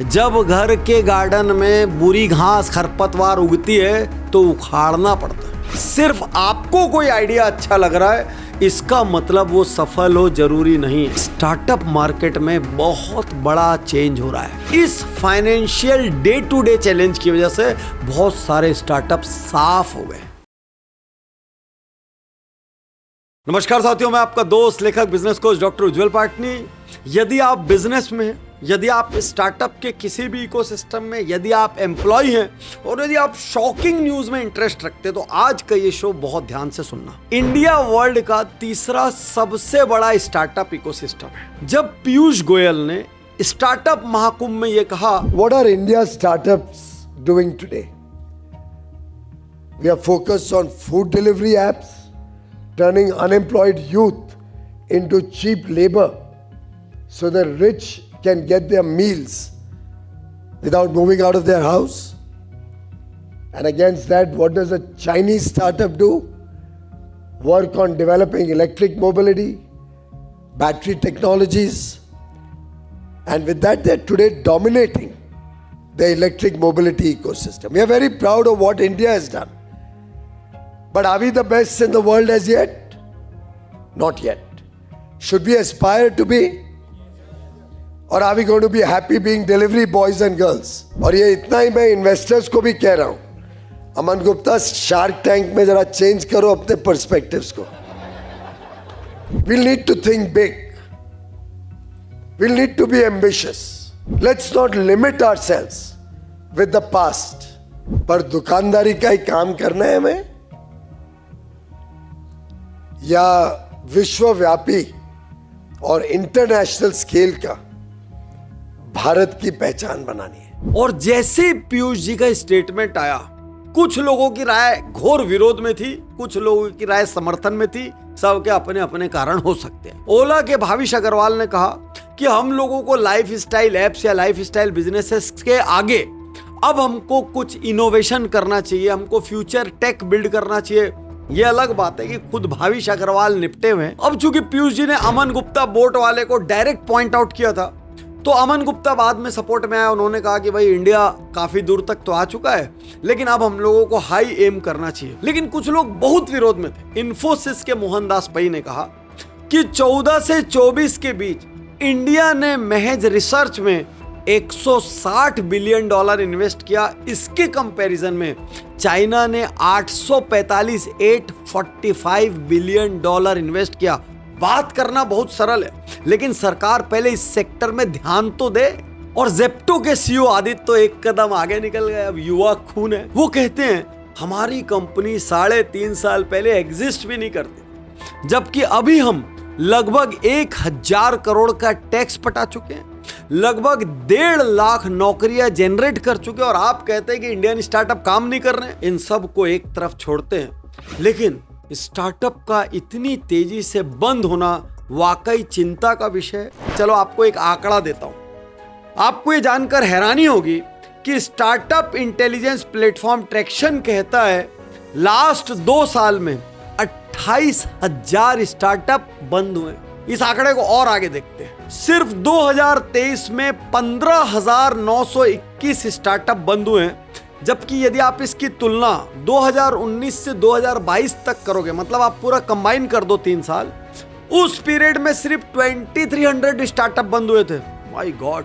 जब घर के गार्डन में बुरी घास खरपतवार उगती है तो उखाड़ना पड़ता है। सिर्फ आपको कोई आइडिया अच्छा लग रहा है इसका मतलब वो सफल हो जरूरी नहीं है। स्टार्टअप मार्केट में बहुत बड़ा चेंज हो रहा है। इस financial day to day challenge की वजह से बहुत सारे स्टार्टअप साफ हो गए। नमस्कार साथियों, मैं आपका दोस्त लेखक बिजनेस कोच डॉक्टर उज्जवल पाटनी। यदि आप बिजनेस में हैं, यदि आप स्टार्टअप के किसी भी इकोसिस्टम में, यदि आप एम्प्लॉय हैं और यदि आप शॉकिंग न्यूज में इंटरेस्ट रखते हैं तो आज का ये शो बहुत ध्यान से सुनना। इंडिया वर्ल्ड का तीसरा सबसे बड़ा स्टार्टअप इकोसिस्टम है। जब पीयूष गोयल ने स्टार्टअप महाकुंभ में ये कहा, What are India's startups doing today? We are focused on food delivery apps, turning unemployed youth into cheap labor so the rich can get their meals without moving out of their house. And against that, what does a Chinese startup do? Work on developing electric mobility, battery technologies, and with that, they're today dominating the electric mobility ecosystem. We are very proud of what India has done. But are we the best in the world as yet? Not yet. Should we aspire to be? Or are we going to be happy being delivery boys and girls? और ये इतना ही मैं investors को भी कह रहा हूं, Aman Gupta, shark tank में जरा चेंज करो अपने पर्सपेक्टिव्स को। We'll need to think big. We'll need to be ambitious. Let's not limit ourselves with the past. पर दुकानदारी का ही काम करना है हमें, या विश्वव्यापी और इंटरनेशनल स्केल का भारत की पहचान बनानी है। और जैसे पीयूष जी का स्टेटमेंट आया, कुछ लोगों की राय घोर विरोध में थी, कुछ लोगों की राय समर्थन में थी। सबके अपने अपने कारण हो सकते हैं। ओला के भाविश अग्रवाल ने कहा कि हम लोगों को लाइफ स्टाइल एप्स या लाइफ स्टाइल बिजनेसेस के आगे अब हमको कुछ इनोवेशन करना चाहिए, हमको फ्यूचर टेक बिल्ड करना चाहिए। ये अलग बात है कि खुद भाविश अग्रवाल निपटे हुए हैं। अब चूंकि पीयूष जी ने अमन गुप्ता बोट वाले को डायरेक्ट पॉइंट आउट किया था तो अमन गुप्ता बाद में सपोर्ट में आया। उन्होंने कहा कि भाई इंडिया काफी दूर तक तो आ चुका है, लेकिन अब हम लोगों को हाई एम करना चाहिए। लेकिन कुछ लोग बहुत विरोध में थे। इन्फोसिस के मोहनदास पै ने कहा कि 14 से 24 के बीच इंडिया ने महज रिसर्च में $160 बिलियन इन्वेस्ट किया। इसके कंपैरिजन में चाइना ने 845 बिलियन इन्वेस्ट किया। बात करना बहुत सरल है, लेकिन सरकार पहले इस सेक्टर में ध्यान तो दे। और जेप्टो के सीईओ आदित्य तो एक कदम आगे निकल गए। अब युवा खून है। वो कहते हैं हमारी कंपनी 3.5 साल पहले एग्जिस्ट भी नहीं करती, जबकि अभी हम लगभग 1000 करोड़ का टैक्स पटा चुके हैं, लगभग 1.5 लाख नौकरियां जनरेट कर चुके हैं, और आप कहते हैं कि इंडियन स्टार्टअप काम नहीं कर रहे हैं। इन सब को एक तरफ छोड़ते हैं, लेकिन स्टार्टअप का इतनी तेजी से बंद होना वाकई चिंता का विषय है। चलो आपको एक आंकड़ा देता हूं। आपको ये जानकर हैरानी होगी कि स्टार्टअप इंटेलिजेंस प्लेटफॉर्म ट्रैक्शन कहता है लास्ट 2 साल में 28,000 स्टार्टअप बंद हुए। इस आंकड़े को और आगे देखते हैं। सिर्फ 2023 में 15,921 स्टार्टअप बंद हुए हैं, जबकि यदि आप इसकी तुलना 2019 से 2022 तक करोगे, मतलब आप पूरा कंबाइन कर दो 3 साल, उस पीरियड में सिर्फ 2300 स्टार्टअप बंद हुए थे। माय गॉड,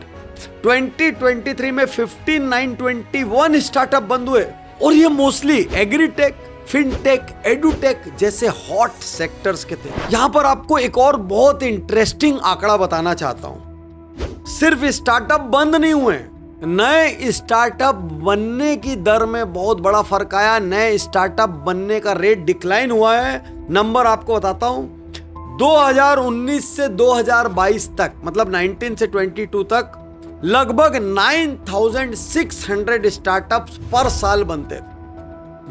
2023 में 15,921 स्टार्टअप बंद हुए, और ये मोस्टली एग्रीटेक, फिनटेक, एडुटेक जैसे हॉट सेक्टर्स के थे। यहां पर आपको एक और बहुत इंटरेस्टिंग आंकड़ा बताना चाहता हूं। सिर्फ स्टार्टअप बंद नहीं हुए, नए स्टार्टअप बनने की दर में बहुत बड़ा फर्क आया। नए स्टार्टअप बनने का रेट डिक्लाइन हुआ है। नंबर आपको बताता हूं, 2019 से 2022 तक, मतलब 19 से 22 तक लगभग 9600 स्टार्टअप्स पर साल बनते थे,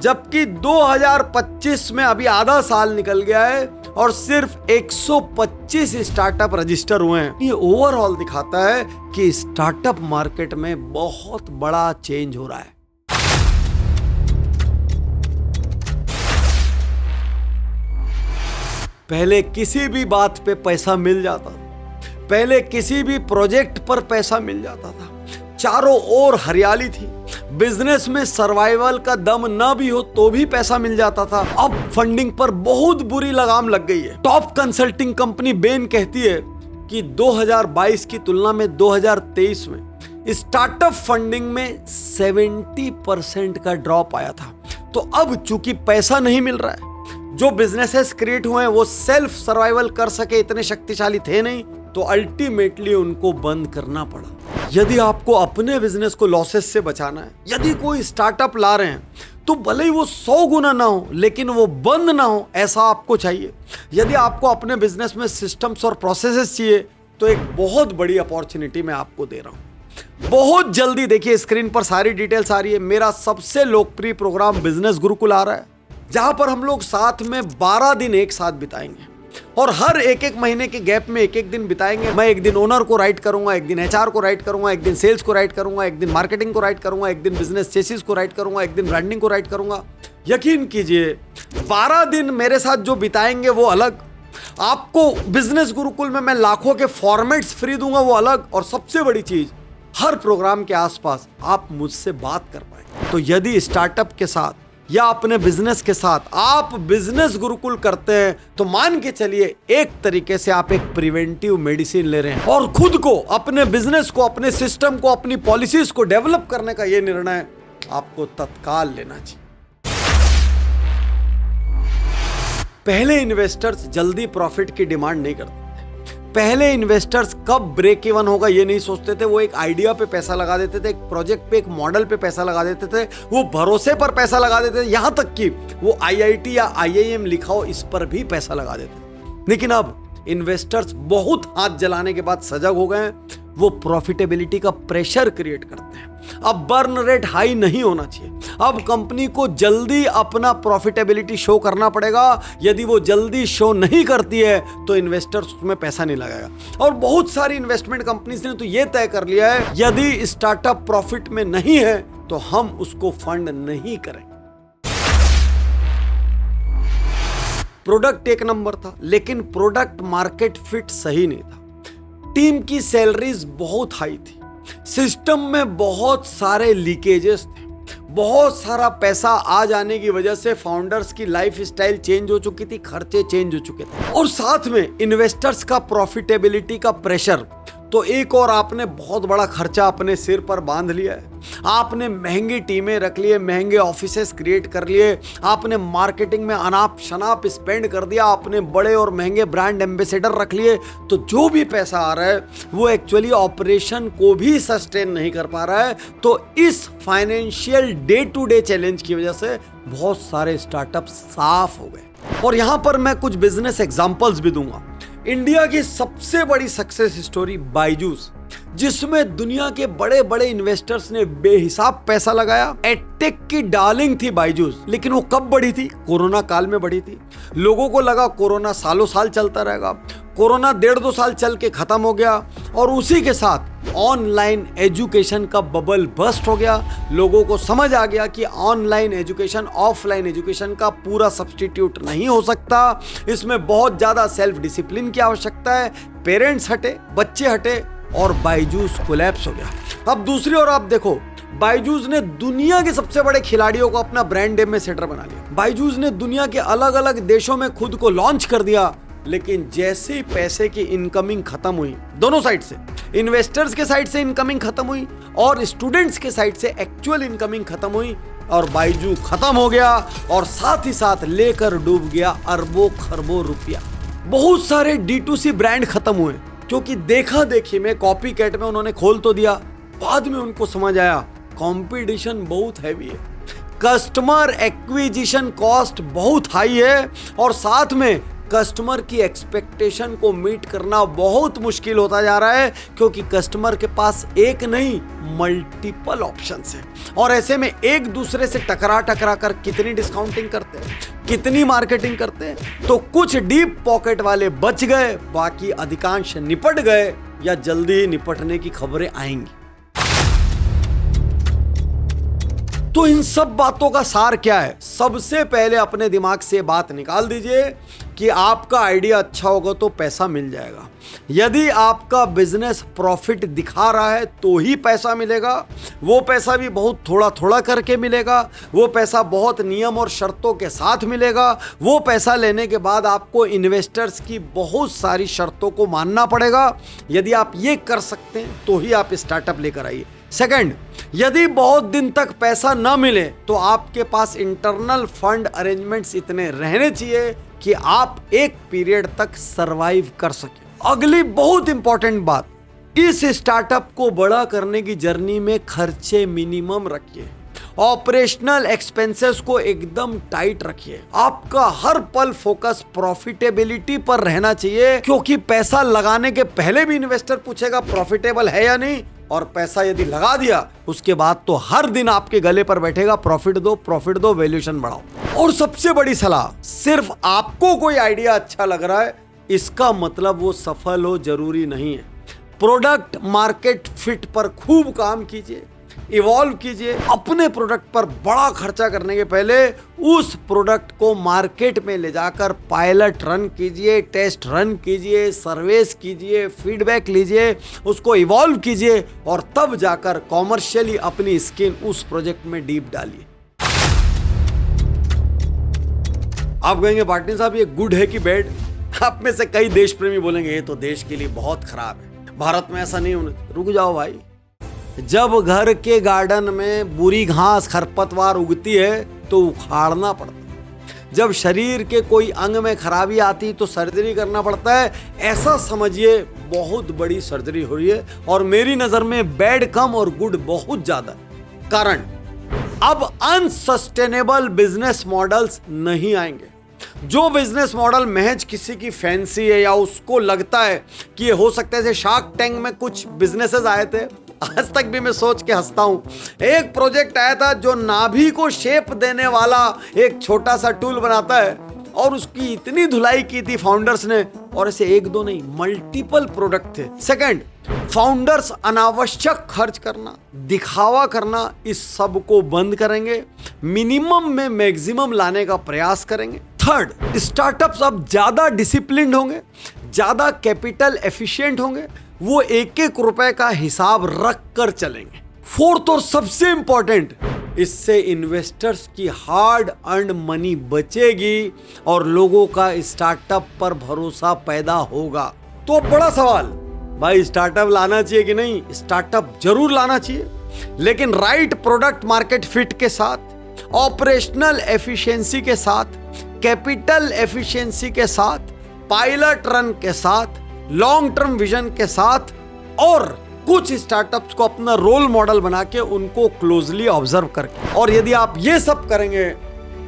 जबकि 2025 में अभी आधा साल निकल गया है और सिर्फ 125 स्टार्टअप रजिस्टर हुए हैं। ये ओवरऑल दिखाता है कि स्टार्टअप मार्केट में बहुत बड़ा चेंज हो रहा है। पहले किसी भी बात पे पैसा मिल जाता था, पहले किसी भी प्रोजेक्ट पर पैसा मिल जाता था। चारों ओर हरियाली थी, बिजनेस में सर्वाइवल का दम न भी हो तो भी पैसा मिल जाता था। अब फंडिंग पर बहुत बुरी लगाम लग गई है। टॉप कंसल्टिंग कंपनी बेन कहती है कि 2022 की तुलना में 2023 में स्टार्टअप फंडिंग में 70% का ड्रॉप आया था। तो अब चूंकि पैसा नहीं मिल रहा है, जो बिजनेसेस क्रिएट हुए हैं वो सेल्फ सर्वाइवल कर सके इतने शक्तिशाली थे नहीं, तो अल्टीमेटली उनको बंद करना पड़ा। यदि आपको अपने बिजनेस को लॉसेस से बचाना है, यदि कोई स्टार्टअप ला रहे हैं तो भले ही वो 100 गुना ना हो लेकिन वो बंद ना हो, ऐसा आपको चाहिए। यदि आपको अपने बिजनेस में सिस्टम्स और प्रोसेसेस चाहिए तो एक बहुत बड़ी अपॉर्चुनिटी मैं आपको दे रहा हूं। बहुत जल्दी देखिए स्क्रीन पर सारी डिटेल्स आ रही है। मेरा सबसे लोकप्रिय प्रोग्राम बिजनेस गुरुकुल आ रहा है, जहां पर हम लोग साथ में 12 दिन एक साथ बिताएंगे और हर एक महीने के गैप में एक दिन बिताएंगे। मैं एक दिन ओनर को राइट करूंगा, एक दिन एचआर को राइट करूंगा, एक दिन सेल्स को राइट करूंगा, एक दिन मार्केटिंग को राइट करूंगा, एक दिन बिजनेस चेसिस को राइट करूंगा, एक दिन ब्रांडिंग को राइट करूंगा। यकीन कीजिए 12 दिन मेरे साथ जो बिताएंगे वो अलग, आपको बिजनेस गुरुकुल में मैं लाखों के फॉर्मेट्स फ्री दूंगा वो अलग, और सबसे बड़ी चीज हर प्रोग्राम के आसपास आप मुझसे बात कर पाएंगे। तो यदि स्टार्टअप के साथ या अपने बिजनेस के साथ आप बिजनेस गुरुकुल करते हैं तो मान के चलिए एक तरीके से आप एक प्रिवेंटिव मेडिसिन ले रहे हैं, और खुद को, अपने बिजनेस को, अपने सिस्टम को, अपनी पॉलिसीज को डेवलप करने का यह निर्णय आपको तत्काल लेना चाहिए। पहले इन्वेस्टर्स जल्दी प्रॉफिट की डिमांड नहीं करते। पहले इन्वेस्टर्स कब ब्रेक इवन होगा ये नहीं सोचते थे। वो एक आइडिया पे पैसा लगा देते थे, एक प्रोजेक्ट पे, एक मॉडल पे पैसा लगा देते थे, वो भरोसे पर पैसा लगा देते थे, यहां तक कि वो IIT या IIM लिखा हो इस पर भी पैसा लगा देते थे। लेकिन अब इन्वेस्टर्स बहुत हाथ जलाने के बाद सजग हो गए हैं। वो प्रॉफिटेबिलिटी का प्रेशर क्रिएट करते हैं। अब बर्न रेट हाई नहीं होना चाहिए। अब कंपनी को जल्दी अपना प्रॉफिटेबिलिटी शो करना पड़ेगा। यदि वो जल्दी शो नहीं करती है तो इन्वेस्टर्स उसमें पैसा नहीं लगाएगा। और बहुत सारी इन्वेस्टमेंट कंपनीज ने तो ये तय कर लिया है, यदि स्टार्टअप प्रॉफिट में नहीं है तो हम उसको फंड नहीं करेंगे। प्रोडक्ट एक नंबर था, लेकिन प्रोडक्ट मार्केट फिट सही नहीं था। टीम की सैलरीज बहुत हाई थी, सिस्टम में बहुत सारे लीकेजेस थे, बहुत सारा पैसा आ जाने की वजह से फाउंडर्स की लाइफ स्टाइल चेंज हो चुकी थी, खर्चे चेंज हो चुके थे, और साथ में इन्वेस्टर्स का प्रॉफिटेबिलिटी का प्रेशर। तो एक और आपने बहुत बड़ा खर्चा अपने सिर पर बांध लिया है। आपने महंगी टीमें रख लिए, महंगे ऑफिसेस क्रिएट कर लिए, आपने मार्केटिंग में अनाप शनाप स्पेंड कर दिया, आपने बड़े और महंगे ब्रांड एम्बेसडर रख लिए। तो जो भी पैसा आ रहा है वो एक्चुअली ऑपरेशन को भी सस्टेन नहीं कर पा रहा है। तो इस financial day to day challenge की वजह से बहुत सारे स्टार्टअप साफ हो गए। और यहां पर मैं कुछ बिजनेस एग्जांपल्स भी दूंगा। इंडिया की सबसे बड़ी सक्सेस स्टोरी बायजूस, जिसमें दुनिया के बड़े बड़े इन्वेस्टर्स ने बेहिसाब पैसा लगाया। एडटेक की डार्लिंग थी बायजूस, लेकिन वो कब बढ़ी थी? कोरोना काल में बढ़ी थी। लोगों को लगा कोरोना सालों साल चलता रहेगा। कोरोना 1.5-2 साल चल के खत्म हो गया, और उसी के साथ ऑनलाइन एजुकेशन का बबल बस्ट हो गया। लोगों को समझ आ गया कि ऑनलाइन एजुकेशन ऑफलाइन एजुकेशन का पूरा सब्स्टिट्यूट नहीं हो सकता। इसमें बहुत ज्यादा सेल्फ डिसिप्लिन की आवश्यकता है। पेरेंट्स हटे, बच्चे हटे, और बायजूस कोलैप्स हो गया। अब दूसरी ओर आप देखो, बायजूस ने दुनिया के सबसे बड़े खिलाड़ियों को अपना ब्रांड एम्बेसडर बना लिया। बायजूस ने दुनिया के अलग अलग देशों में खुद को लॉन्च कर दिया। लेकिन जैसे ही पैसे की इनकमिंग खत्म हुई, दोनों साइड से, इन्वेस्टर्स के साइड से इनकमिंग खत्म हुई और स्टूडेंट्स के साइड से एक्चुअल इनकमिंग खत्म हुई, और बायजू खत्म हो गया, और साथ ही साथ लेकर डूब गया अरबों खरबों रुपया। बहुत सारे D2C ब्रांड खत्म हुए, क्योंकि देखा देखी में, कॉपी कैट में उन्होंने खोल तो दिया, बाद में उनको समझ आया कंपटीशन बहुत हैवी है, कस्टमर एक्विजिशन कॉस्ट बहुत हाई है, और साथ में कस्टमर की एक्सपेक्टेशन को मीट करना बहुत मुश्किल होता जा रहा है, क्योंकि कस्टमर के पास एक नहीं मल्टीपल ऑप्शंस हैं। और ऐसे में एक दूसरे से टकरा कर कितनी डिस्काउंटिंग करते हैं, कितनी मार्केटिंग करते हैं। तो कुछ डीप पॉकेट वाले बच गए, बाकी अधिकांश निपट गए, या जल्दी ही निपटने की खबरें आएंगी। तो इन सब बातों का सार क्या है? सबसे पहले अपने दिमाग से बात निकाल दीजिए कि आपका आइडिया अच्छा होगा तो पैसा मिल जाएगा। यदि आपका बिजनेस प्रॉफिट दिखा रहा है तो ही पैसा मिलेगा। वो पैसा भी बहुत थोड़ा थोड़ा करके मिलेगा। वो पैसा बहुत नियम और शर्तों के साथ मिलेगा। वो पैसा लेने के बाद आपको इन्वेस्टर्स की बहुत सारी शर्तों को मानना पड़ेगा। यदि आप ये कर सकते हैं तो ही आप स्टार्टअप लेकर आइए। सेकंड, यदि बहुत दिन तक पैसा ना मिले तो आपके पास इंटरनल फंड अरेंजमेंट्स इतने रहने चाहिए कि आप एक पीरियड तक सरवाइव कर सकें। अगली बहुत इंपॉर्टेंट बात, इस स्टार्टअप को बड़ा करने की जर्नी में खर्चे मिनिमम रखिए। ऑपरेशनल एक्सपेंसेस को एकदम टाइट रखिए। आपका हर पल फोकस प्रॉफिटेबिलिटी पर रहना चाहिए, क्योंकि पैसा लगाने के पहले भी इन्वेस्टर पूछेगा प्रॉफिटेबल है या नहीं, और पैसा यदि लगा दिया उसके बाद तो हर दिन आपके गले पर बैठेगा प्रॉफिट दो, वैल्यूएशन बढ़ाओ। और सबसे बड़ी सलाह, सिर्फ आपको कोई आइडिया अच्छा लग रहा है इसका मतलब वो सफल हो जरूरी नहीं है। प्रोडक्ट मार्केट फिट पर खूब काम कीजिए, इवॉल्व कीजिए। अपने प्रोडक्ट पर बड़ा खर्चा करने के पहले उस प्रोडक्ट को मार्केट में ले जाकर पायलट रन कीजिए, टेस्ट रन कीजिए, सर्वेस कीजिए, फीडबैक लीजिए, उसको इवॉल्व कीजिए और तब जाकर कॉमर्शियली अपनी स्किन उस प्रोजेक्ट में डीप डालिए। आप कहेंगे पार्टनर साहब ये गुड है कि बैड? आप में से कई देश प्रेमी बोलेंगे ये तो देश के लिए बहुत खराब है, भारत में ऐसा नहीं होना। रुक जाओ भाई, जब घर के गार्डन में बुरी घास खरपतवार उगती है तो उखाड़ना पड़ता है। जब शरीर के कोई अंग में खराबी आती तो सर्जरी करना पड़ता है। ऐसा समझिए बहुत बड़ी सर्जरी हो रही है और मेरी नजर में बैड कम और गुड बहुत ज्यादा। कारण, अब अनसस्टेनेबल बिजनेस मॉडल्स नहीं आएंगे। जो बिजनेस मॉडल महज किसी की फैंसी है या उसको लगता है कि ये हो सकता है, जैसे शार्क टैंक में कुछ बिजनेसेस आए थे, आज तक भी मैं सोच के हंसता हूं। एक प्रोजेक्ट आया था जो नाभि को शेप देने वाला एक छोटा सा टूल बनाता है और उसकी इतनी धुलाई की थी फाउंडर्स ने, और ऐसे एक दो नहीं मल्टीपल प्रोडक्ट थे। सेकंड, फाउंडर्स अनावश्यक खर्च करना, दिखावा करना, इस सब को बंद करेंगे। मिनिमम में मैक्सिमम लाने का प्रयास करेंगे। थर्ड, स्टार्टअप्स अब ज्यादा डिसिप्लिन्ड होंगे, ज्यादा कैपिटल एफिशिएंट होंगे, वो एक एक रुपए का हिसाब रख कर चलेंगे। फोर्थ और सबसे इंपॉर्टेंट, इससे इन्वेस्टर्स की हार्ड अर्न मनी बचेगी और लोगों का स्टार्टअप पर भरोसा पैदा होगा। तो बड़ा सवाल, भाई स्टार्टअप लाना चाहिए कि नहीं? स्टार्टअप जरूर लाना चाहिए, लेकिन राइट प्रोडक्ट मार्केट फिट के साथ, ऑपरेशनल एफिशिएंसी के साथ, कैपिटल एफिशिएंसी के साथ, पायलट रन के साथ, लॉन्ग टर्म विजन के साथ, और कुछ स्टार्टअप्स को अपना रोल मॉडल बना के उनको क्लोजली ऑब्जर्व करके। और यदि आप ये सब करेंगे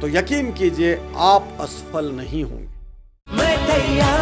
तो यकीन कीजिए आप असफल नहीं होंगे। मैं तैयार